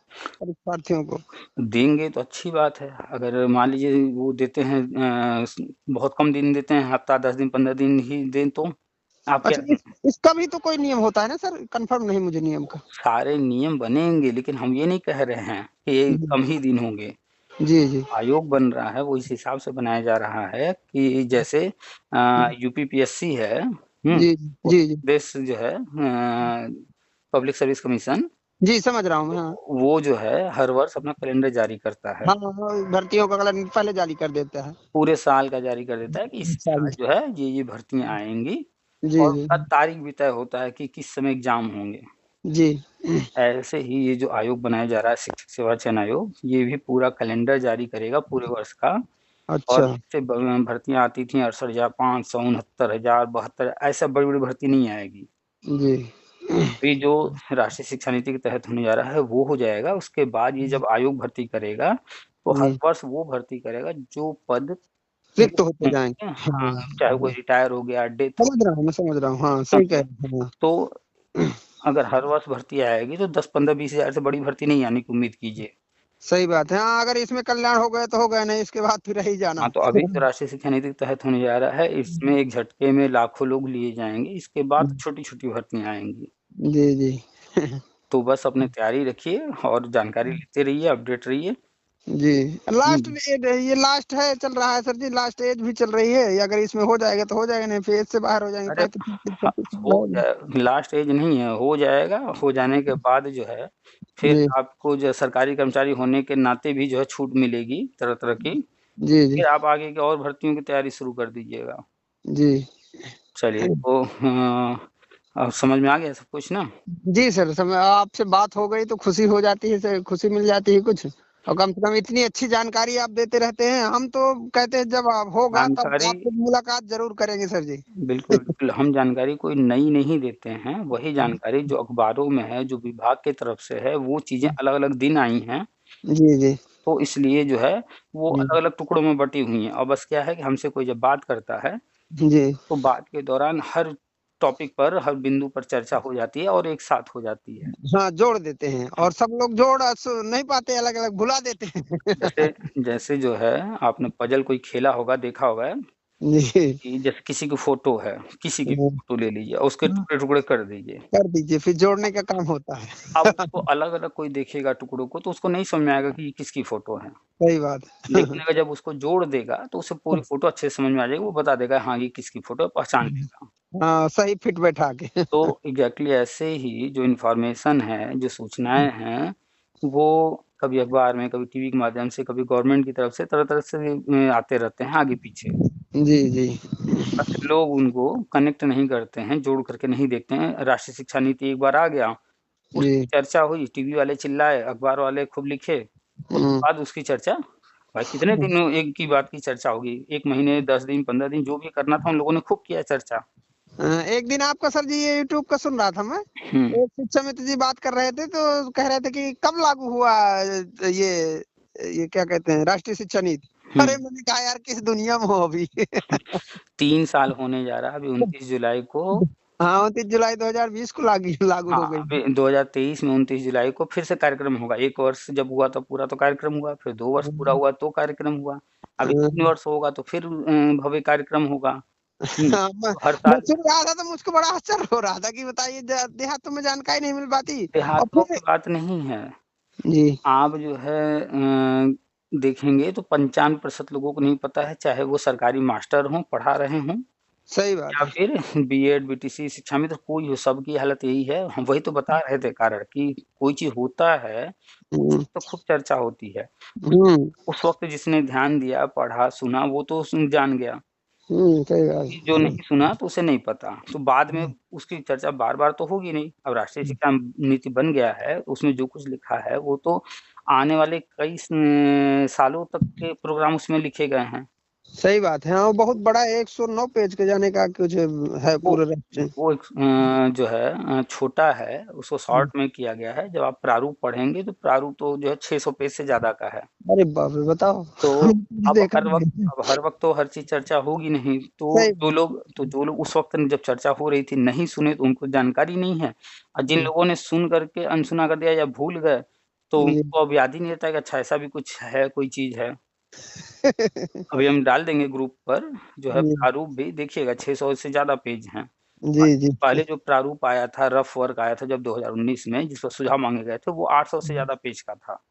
परीक्षार्थियों को। देंगे तो अच्छी बात है। अगर मान लीजिए वो देते हैं बहुत कम दिन देते हैं, हफ़्ता 10 दिन 15 दिन ही दें तो आप क्या अच्छा, इसका भी तो कोई नियम होता है ना सर? कन्फर्म नहीं मुझे नियम का। सारे नियम बनेंगे, लेकिन हम ये नहीं कह रहे हैं कि ये जी, कम ही दिन होंगे। जी, जी। आयोग बन रहा है वो इस हिसाब से बनाया जा रहा है कि जैसे यूपीपीएससी है, जी, उत्तर जी, जी। प्रदेश जो है पब्लिक सर्विस कमीशन, जी, समझ रहा हूँ मैं, हाँ। वो जो है हर वर्ष अपना कैलेंडर जारी करता है। हाँ, हाँ, भर्तियों का कैलेंडर पहले जारी कर देता है। पूरे साल का जारी कर देता है कि इस सारी। साल जो है ये भर्तियाँ आएँगी, जी, और जी। उसका तारीख भी तय होता है कि किस समय एग्ज़ाम होंगे। जी। ऐसे ही ये जो आयोग बनाया जा रहा है शिक्षक सेवा चयन आयोग, ये भी पूरा कैलेंडर जारी करेगा पूरे वर्ष का। और अच्छा। जैसे भर्तियाँ आती थी 68,500, 69,000, 72, ऐसा बड़ी-बड़ी भर्ती नहीं आएगी। जी। अभी जो राष्ट्रीय शिक्षा नीति के तहत होने जा रहा है वो हो जाएगा, उसके बाद ये जब आयोग भर्ती करेगा, तो हर जी। वर्ष वो भर्ती करेगा जो पद रिक्त रिक्त होते जाएँगे। होंगे, हाँ, हाँ, चाहे कोई हाँ। रिटायर हो गया, डेथ हो समझ रहा हूँ, मैं समझ रहा हूँ। हाँ, गया, सही कह रहे हैं। हाँ। तो अगर हर वर्ष भर्ती आएगी तो 10, 15, 20 हज़ार से बड़ी भर्ती नहीं आने की उम्मीद कीजिए। सही बात है। हाँ, अगर इसमें कल्याण हो गए तो हो गए, नहीं इसके बाद फिर रह ही जाना। हाँ, तो अभी जो राष्ट्रीय शिक्षा नीति के तहत होने जा रहा है, इसमें एक झटके में लाखों लोग लिए जाएँगे, इसके बाद छोटी-छोटी भर्तियाँ आएँगी। जी, जी। तो बस अपनी तैयारी रखिए और जानकारी लेते रहिए, अपडेट रहिए। जी। लास्ट हुँ। एज ये लास्ट है चल रहा है सर जी, लास्ट एज भी चल रही है। अगर इसमें हो जाएगा तो हो जाएगा, नहीं फिर एज से बाहर हो जाएँगे, अरे 35-36 हो रहेगा। जाए, लास्ट एज नहीं है, हो जाएगा, हो जाने के बाद जो है, फिर जी। आपको जो सरकारी कर्मचारी होने के नाते भी जो है छूट मिलेगी तरह-तरह की, जी, जी। फिर आप आगे की और भर्तियों की तैयारी शुरू कर दीजिएगा। जी। चलिए, तो अब समझ में आ गया सब कुछ ना? जी सर, समय आपसे बात हो गई तो खुशी हो जाती है सर, खुशी मिल जाती है कुछ। और कम से कम इतनी अच्छी जानकारी आप देते रहते हैं। हम तो कहते हैं जब होगा तब जानकारी आपसे मुलाकात ज़रूर करेंगे सर जी। बिल्कुल, बिल्कुल, हम जानकारी कोई नई नहीं देते हैं, वही जानकारी जो अखबारों में है, जो विभाग की तरफ से है, वो चीज़ें अलग-अलग दिन आई हैं, जी, जी। तो इसलिए जो है, वो हुँ। अलग-अलग टुकड़ों में बटी हुई हैं। और बस क्या है कि हमसे कोई जब बात करता है, जी। तो बात के दौरान हर टॉपिक पर, हर बिंदु पर चर्चा हो जाती है और एक साथ हो जाती है। हाँ, जोड़ देते हैं और सब लोग जोड़ नहीं पाते, अलग-अलग भुला देते हैं। जैसे जैसे जो है, आपने पज़ल कोई खेला होगा, देखा होगा जी। कि जैसे किसी की फ़ोटो है, किसी की हुँ। फ़ोटो ले लीजिए और उसके टुकड़े-टुकड़े कर दीजिए। कर दीजिए, फिर जोड़ने का काम होता है। अब उसको अलग-अलग कोई देखेगा टुकड़ों को, तो उसको नहीं समझ में आएगा कि ये किसकी फ़ोटो है। सही बात लेकिन है। अगर जब उसको जोड़ देगा, तो उसे पूरी फ़ोटो अच्छे से समझ में आ जाएगी, वो बता देगा हाँ, ये किसकी फ़ोटो है, पहचान लेगा। हाँ, सही फिट बैठा के। तो एग्ज़ैक्टली ऐसे ही जो इन्फॉर्मेशन है, जो सूचनाएँ हैं, वो कभी अखबार में, कभी टीवी के माध्यम से, कभी गवर्नमेंट की तरफ से तरह-तरह से आते रहते हैं आगे-पीछे। जी, जी। बस लोग उनको कनेक्ट नहीं करते हैं, जोड़ करके नहीं देखते हैं। राष्ट्रीय शिक्षा नीति एक बार आ गया, उसकी जी। चर्चा हुई, टीवी वाले चिल्लाए, अखबार वाले खूब लिखे, उसके हुँ। बाद उसकी चर्चा, भाई कितने दिन एक की बात की चर्चा होगी? 1 महीने, 10 दिन, 15 दिन, जो भी करना था उन लोगों ने खूब किया चर्चा। एक दिन आपका सर जी ये यूट्यूब का सुन रहा था मैं। हुँ, एक शिक्षा मित्र जी बात कर रहे थे तो कह रहे थे कि कब लागू हुआ ये क्या कहते हैं राष्ट्रीय शिक्षा नीति? अरे मैंने कहा यार किस दुनिया में हो अभी। 3 साल होने जा रहा है अभी 29 जुलाई को। हाँ 29 जुलाई 2020 को लागू लागू हाँ, हो गई। अभी 2023 में 29 जुलाई को फिर से कार्यक्रम होगा। 1 वर्ष जब हुआ तो पूरा तो कार्यक्रम हुआ, फिर 2 वर्ष पूरा हुआ तो कार्यक्रम हुआ। अभी 3 वर्ष होगा तो फिर भव्य कार्यक्रम होगा। हाँ, तो हर मैं साल सुन रहा था तो मुझको बड़ा आश्चर्य हो रहा था कि बताइए देहातों में जानकारी नहीं मिल पाती। और देहातों फिर की बात नहीं है। जी आप जो है देखेंगे तो 95% लोगों को नहीं पता है, चाहे वो सरकारी मास्टर हों, पढ़ा रहे हों सही बात या है। फिर बीएड, बीटीसी शिक्षा मित्र कोई हो, सबकी हालत यही है। हम वही तो बता रहे थे कारण कि कोई चीज़ होता है, हम्म तो खूब चर्चा होती है। हम्म उस वक़्त जिसने ध्यान दिया, पढ़ा, सुना वो तो जान गया। सही बात जो है। नहीं सुना तो उसे नहीं पता। तो बाद में उसकी चर्चा बार-बार तो होगी नहीं। अब राष्ट्रीय शिक्षा नीति बन गया है, उसमें जो कुछ लिखा है वो तो आने वाले कई सालों तक के प्रोग्राम उसमें लिखे गए हैं। सही बात है। हाँ वो बहुत बड़ा 109 पेज के जाने का कुछ है वो पूरे रास्ते। वो एक जो है छोटा है, उसको शॉर्ट में किया गया है। जब आप प्रारूप पढ़ेंगे तो प्रारूप तो जो है 600 पेज से ज़्यादा का है। अरे बाप रे बताओ। तो देखा नहीं है। अब हर वक़्त तो हर चीज़ चर्चा होगी नहीं, सही जो लोग उस वक़्त जब चर्चा हो रही थी नहीं सुने तो उनको जानकारी नहीं है। और जिन जी लोगों ने सुन कर के अनसुना कर दिया या भूल गए, तो जी। उनको अब याद ही नहीं रहता है कि अच्छा ऐसा भी कुछ है, कोई चीज़ है। अभी हम डाल देंगे ग्रुप पर जो है जी प्रारूप भी देखिएगा 600 से ज़्यादा पेज हैं। जी जी। पहले जो प्रारूप आया था, रफ वर्क आया था जब 2019 में जिस पर सुझाव माँगे गए थे, वो 800 से ज़्यादा पेज का था।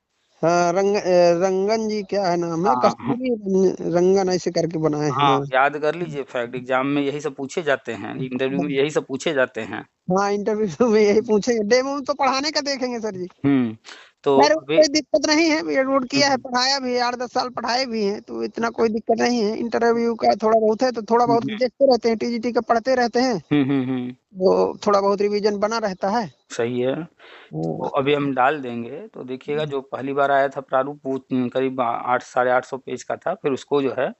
हाँ रंगन जी क्या है नाम है, हाँ, हाँ। कस्तूरी रंगन ऐसे करके बनाए हैं। हाँ, हाँ याद कर लीजिए फैक्ट एग्ज़ाम में यही सब पूछे जाते हैं, इंटरव्यू में यही सब पूछे जाते हैं। हाँ इंटरव्यू में यही पूछेंगे, डेमो में तो पढ़ाने का देखेंगे सर जी। हुँ, तो खैर अभी कोई दिक्कत नहीं है, बीएड वूड हुँ, किया है, हुँ, पढ़ाया भी है, 8-10 साल पढ़ाए भी हैं, तो इतना कोई दिक्कत नहीं है। इंटरव्यू का थोड़ा बहुत है तो थोड़ा हुँ, बहुत देखते रहते हैं, टीजीटी का पढ़ते रहते हैं, हुँ, हुँ, हुँ, वो थोड़ा बहुत रिवीजन बना रहता है। सही है। तो हाँ, अभी हम डाल देंगे, तो देखिएगा जो पहली बार आया था प्रारूप वो करीब 8 साढ़े 800 पेज का था, फिर उसको जो है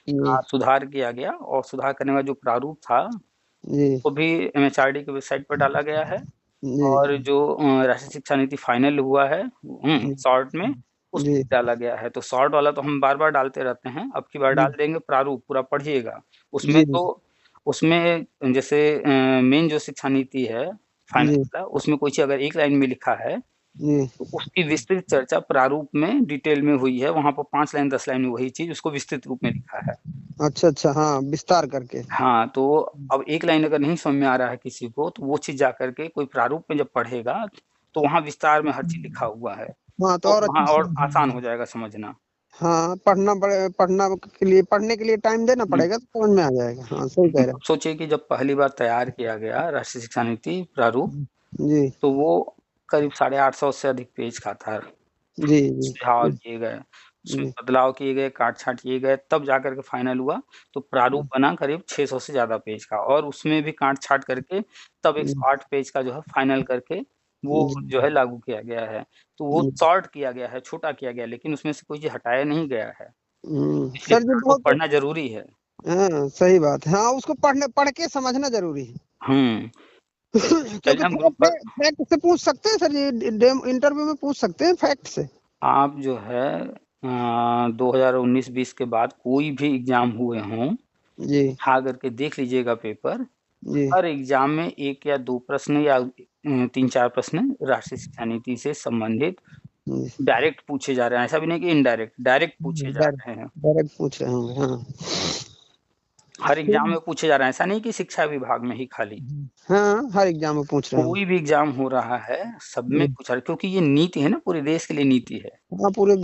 जी सुधार किया गया और सुधार करने का जो प्रारूप था, जी वो भी एमएचआरडी की वेबसाइट पर डाला गया है। जी और जो राष्ट्रीय शिक्षा नीति फाइनल हुआ है जी शॉर्ट में, उसमें जी भी डाला गया है। तो शॉर्ट वाला तो हम बार-बार डालते रहते हैं, अब की बार जी डाल देंगे प्रारूप पूरा पढ़िएगा। उसमें जी तो उसमें जैसे मेन जो शिक्षा नीति है फाइनल जी वाला, उसमें कोई चीज़ अगर एक लाइन में लिखा है, जी। तो उसकी विस्तृत चर्चा प्रारूप में डिटेल में हुई है। वहाँ पर 5 लाइन 10 लाइन में वही चीज़ उसको विस्तृत रूप में लिखा है। अच्छा अच्छा, हाँ विस्तार करके। हाँ, तो अब एक लाइन अगर नहीं समझ में आ रहा है किसी को, तो वो चीज़ जाकर के कोई प्रारूप में जब पढ़ेगा, तो वहाँ विस्तार में हर चीज़ लिखा हुआ है। हाँ तो तो और अच्छी वहाँ और आसान समझ। हो जाएगा समझना। हाँ पढ़ने के लिए टाइम देना हुँ, पड़ेगा तो समझ में आ जाएगा। हाँ सही कह रहे अब सोचिए कि जब पहली बार तैयार किया गया राष्ट्रीय शिक्षा नीति प्रारूप, हैं। जी तो वो करीब 850 से अधिक पेज का था। जी जी सुझाव दिए गए, उसमें जी बदलाव किए गए, काट-छाँट किए गए, तब जाकर के फाइनल हुआ। तो प्रारूप बना करीब 600 से ज़्यादा पेज का और उसमें भी काट-छाँट करके तब जी 108 पेज का जो है फाइनल करके वो जी जो है लागू किया गया है। तो वो जी। शॉर्ट किया गया है, छोटा किया गया है, लेकिन उसमें से कोई चीज़ हटाया नहीं गया है। इसलिए सर जी प्रारूप बहुत। पढ़ना ज़रूरी है। हाँ सही बात है। हाँ उसको पढ़ के समझना जरूरी है। हुँ, चलिए क्योंकि हम ग्रुप पर फैक्ट से पूछ सकते हैं सर जी, इंटरव्यू में पूछ सकते हैं फैक्ट से। आप जो है 2019-20 के बाद कोई भी एग्ज़ाम हुए हों, जी उठा करके देख लीजिएगा पेपर। जी हर एग्ज़ाम में 1 या 2 प्रश्न या 3-4 प्रश्न राष्ट्रीय शिक्षा नीति से संबंधित जी। डायरेक्ट पूछे जा रहे हैं, ऐसा भी नहीं कि इनडायरेक्ट, डायरेक्ट पूछे जा रहे हैं। डायरेक्ट पूछ रहे होंगे हाँ। हर एग्ज़ाम में पूछे जा रहे हैं, ऐसा नहीं कि शिक्षा विभाग में ही खाली। हाँ हर एग्जाम में पूछ रहे कोई भी एग्ज़ाम हो रहा है, सब में होंगे। पूछा क्योंकि ये नीति है ना, पूरे देश के लिए नीति है। हाँ पूरे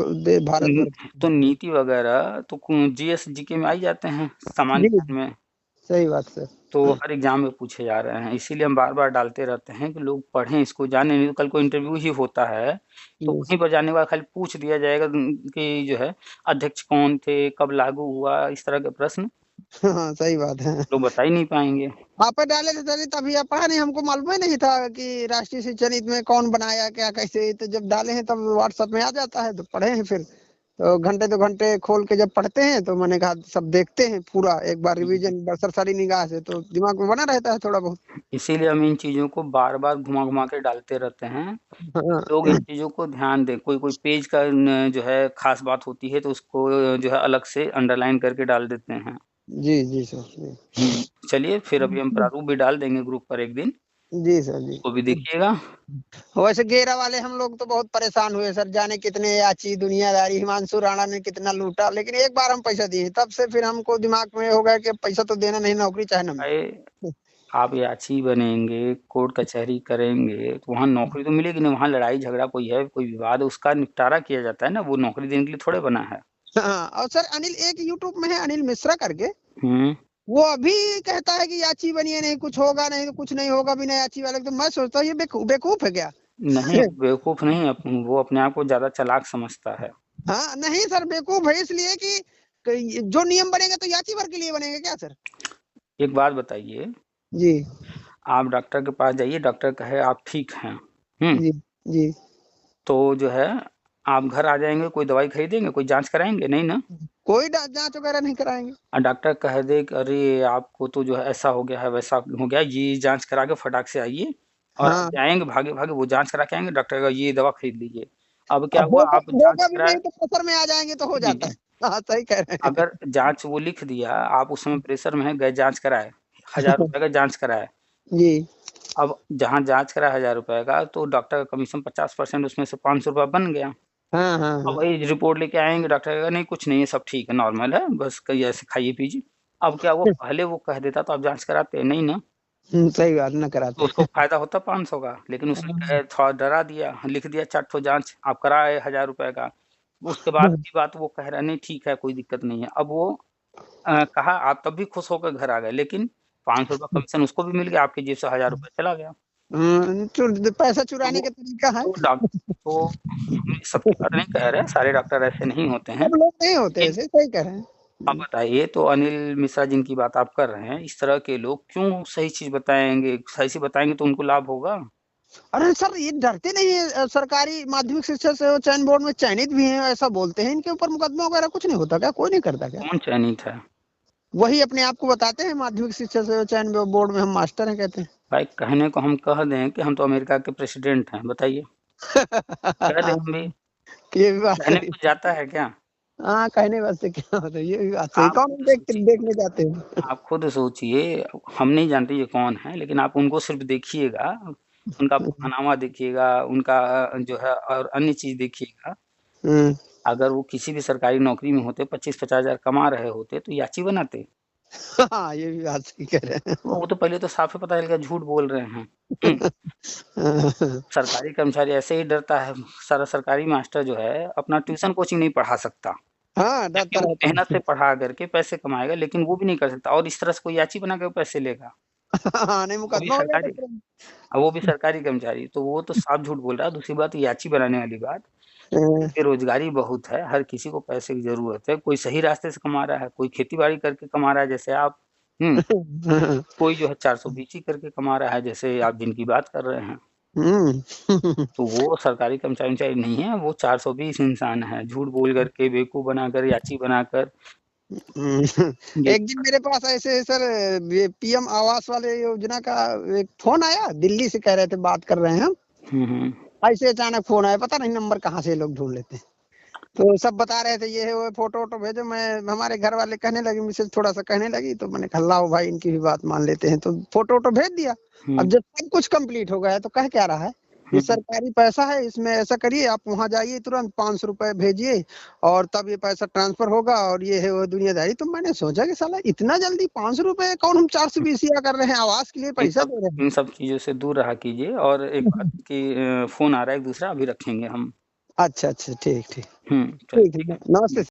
भारत उम, भर। तो नीति वगैरह तो जीएस, जीके में आ ही जाते हैं, सामान्य जी ज्ञान में। सही बात सर। तो हर एग्ज़ाम में पूछे जा रहे हैं, इसीलिए हम बार-बार डालते रहते हैं कि लोग पढ़ें, इसको जानें, नहीं तो कल को इंटरव्यू ही होता है, तो जी वहीं पर जाने के बाद खाली पूछ दिया जाएगा कि जो है अध्यक्ष कौन थे, कब लागू हुआ, इस तरह के प्रश्न हाँ सही बात है। लोग बता ही नहीं पाएँगे। आप डाले थे तभी तभी आप पढ़ा नहीं, हमको मालूम ही नहीं था कि राष्ट्रीय शिक्षा नीति में कौन बनाया क्या कैसे, तो जब डाले हैं तब व्हाट्सएप में आ जाता है तो पढ़े हैं फिर। तो घंटे 2 घंटे खोल के जब पढ़ते हैं तो मैंने कहा सब देखते हैं पूरा एक बार रिवीजन सरसरी निगाह से, तो दिमाग में बना रहता है थोड़ा बहुत। इसीलिए हम इन चीज़ों को बार-बार घुमा-घुमा के डालते रहते हैं। हाँ, लोग इन चीज़ों को ध्यान दें। कोई-कोई पेज का न जो है ख़ास बात होती है तो उसको जो है अलग से अंडरलाइन करके डाल देते हैं। जी सर, जी। चलिए फिर अभी हम प्रारूप भी डाल देंगे ग्रुप पर एक दिन, जी सर, जी। उसको भी देखिएगा। वैसे गेरा वाले हम लोग तो बहुत परेशान हुए सर, जाने कितने याची दुनियादारी, हिमांशु राणा ने कितना लूटा, लेकिन एक बार हम पैसा दिए, तब से फिर हमको दिमाग में हो गया कि पैसा तो देना नहीं, नौकरी चाहे ना अरे! मिले। आप याची बनेंगे, कोर्ट कचहरी करेंगे, तो वहाँ नौकरी तो मिलेगी नहीं, वहाँ लड़ाई-झगड़ा कोई है, कोई विवाद है, उसका निपटारा किया जाता है ना, वो नौकरी देने के लिए थोड़े बना है। हाँ, और सर अनिल एक यूट्यूब में है अनिल मिश्रा करके, हुँ। वो अभी कहता है कि याची बनिए, नहीं कुछ होगा, नहीं तो कुछ नहीं होगा बिना याची वाले। तो मैं सोचता हूँ ये बेवकूफ है क्या? नहीं, बेवकूफ़ नहीं वो अपने आप को ज़्यादा चालाक समझता है। हाँ, नहीं सर बेवकूफ है इसलिए कि जो नियम बनेगा तो याची वर्ग के लिए बनेगा क्या सर? एक बात बताइए, जी, आप डॉक्टर के पास जाइए, डॉक्टर कहे आप ठीक हैं, हुँ? जी, जी। तो जो है आप घर आ जाएँगे, कोई दवाई खरीदेंगे, कोई जाँच कराएँगे? नहीं ना? कोई जांच वगैरह नहीं कराएंगे। डॉक्टर कह दे कि अरे! आपको तो जो है ऐसा हो गया है, वैसा हो गया है, ये जाँच करा के फटाक से आइए और आप हाँ, जाएँगे भागे-भागे वो जाँच करा के आएँगे, डॉक्टर कहेगा ये दवा खरीद लीजिए। अब क्या अब हुआ आप जाँच होगा भी कराए नहीं तो प्रेशर में आ जाएंगे तो हो जी, जाता जी। है। हाँ, सही कह रहे हैं। अगर जाँच वो लिख दिया, आप उस समय प्रेशर में हैं, गए जाँच कराए, ₹1000 का जाँच कराए। जी, अब जहाँ जाँच कराए ₹1000 का तो डॉक्टर का कमीशन 50% उसमें से ₹500 बन गया। हाँ, हाँ, अब हाँ। वही रिपोर्ट लेके आएँगे, डॉक्टर कहेगा नहीं कुछ नहीं है, सब ठीक है, नॉर्मल है, बस कहीं ऐसे खाइए-पीजिए। अब क्या वो पहले वो कह देता तो आप जाँच कराते? नहीं ना। सही बात ना तो कराते। उसको फ़ायदा होता 500 का, लेकिन उसने थोड़ा डरा दिया, लिख दिया 4 ठो जाँच, आप कराए ₹1000 का। उसके बाद की बात वो कह रहा है नहीं ठीक है, कोई दिक्कत नहीं है। अब वो कहा आप तब भी खुश होकर घर आ गए, लेकिन ₹500 कमीशन उसको भी मिल गया, आपकी जेब से ₹1000 चला गया। पैसा तो चुराने वो का तरीका है। तो डॉक तो हम सबकी बात नहीं कह रहे हैं, सारे डॉक्टर ऐसे नहीं होते हैं। सब लोग नहीं होते लेकिन ऐसे, सही कह रहे हैं। आप बताइए तो अनिल मिश्रा जिनकी बात आप कर रहे हैं, इस तरह के लोग क्यों सही चीज़ बताएँगे? सही से बताएँगे तो उनको लाभ होगा। अरे सर ये डरते नहीं है, सरकारी माध्यमिक शिक्षा से चयन बोर्ड में चयनित भी हैं, ऐसा बोलते हैं, इनके ऊपर मुकदमा वगैरह कुछ नहीं होता क्या? कोई नहीं करता क्या? कौन चयनित है? वही अपने आप को बताते हैं माध्यमिक शिक्षा से चयन बोर्ड में हम मास्टर हैं कहते हैं। भाई कहने को हम कह दें कि हम तो अमेरिका के प्रेसिडेंट हैं, बताइए? कह दें हम भी, ये भी बात कहने सही। कुछ जाता है क्या? हाँ, कहने वास्ते क्या होता है, ये भी बात सही। आप कौन खुद सोचिए देखने जाते हैं? आप खुद सोचिए, हम नहीं जानते ये कौन है, लेकिन आप उनको सिर्फ़ देखिएगा, उनका पहनावा देखिएगा, उनका जो है और अन्य चीज़ देखिएगा। हुँ। अगर वो किसी भी सरकारी नौकरी में होते, 25-50 हज़ार कमा रहे होते, तो याची बनाते? हाँ, ये भी बात सही कह रहे हैं। वो तो पहले तो साफ़ ही पता चल गया झूठ बोल रहे हैं। हुँ, सरकारी कर्मचारी ऐसे ही डरता है, सारा सरकारी मास्टर जो है, अपना ट्यूशन कोचिंग नहीं पढ़ा सकता। हाँ, जबकि डरता वो रहता मेहनत से है। पढ़ा करके पैसे कमाएगा, लेकिन वो भी नहीं कर सकता और इस तरह से कोई याची बना के वो पैसे लेगा। हाँ, नहीं वो भी मुकदमा हो जाएगा सरकारी तुरंत। वो भी सरकारी कर्मचारी, तो वो तो साफ झूठ बोल रहा है। दूसरी बात याची बनाने वाली बात, हाँ, बेरोज़गारी बहुत है, हर किसी को पैसे की ज़रूरत है। कोई सही रास्ते से कमा रहा है, कोई खेती-बाड़ी करके कमा रहा है जैसे आप, हुँ, हाँ, कोई जो है 420 करके कमा रहा है जैसे आप जिनकी बात कर रहे हैं। हुँ। तो वो सरकारी कर्मचारी नहीं है, वो 420 इंसान है, झूठ बोल कर के, बेवकूफ़ बनाकर, याची बनाकर हुँ, ये एक दिन मेरे पास ऐसे सर ये पीएम आवास वाले योजना का एक फ़ोन आया, दिल्ली से कह रहे थे बात कर रहे हैं हम। हुँ, हुँ। ऐसे अचानक फ़ोन आया, पता नहीं नंबर कहाँ से ये लोग ढूँढ लेते हैं। तो सब बता रहे थे ये है, वो है, फ़ोटो-वोटो भेजो। मैं हमारे घर वाले कहने लगे, मिसेज़ थोड़ा-सा कहने लगी, तो मैंने कहा लाओ भाई इनकी भी बात मान लेते हैं। तो फ़ोटो-वोटो भेज दिया। अब हुँ, जब सब कुछ कंप्लीट हो गया है तो कह क्या रहा है, ये हुँ, सरकारी पैसा है, इसमें ऐसा करिए आप वहाँ जाइए तुरंत ₹500 भेजिए और तब ये पैसा ट्रांसफ़र होगा और ये है वो है दुनियादारी। तो मैंने सोचा कि साला इतना जल्दी ₹500 कौन, हम 420 कर रहे हैं, आवास के लिए इन पैसा सब दे रहे इन सब चीज़ों से दूर रहा कीजिए और एक बात हैं। कि फ़ोन आ रहा है एक दूसरा, अभी रखेंगे हम। अच्छा, अच्छा, ठीक, ठीक। हुँ, चलिए ठीक ठीक है, है। नमस्ते।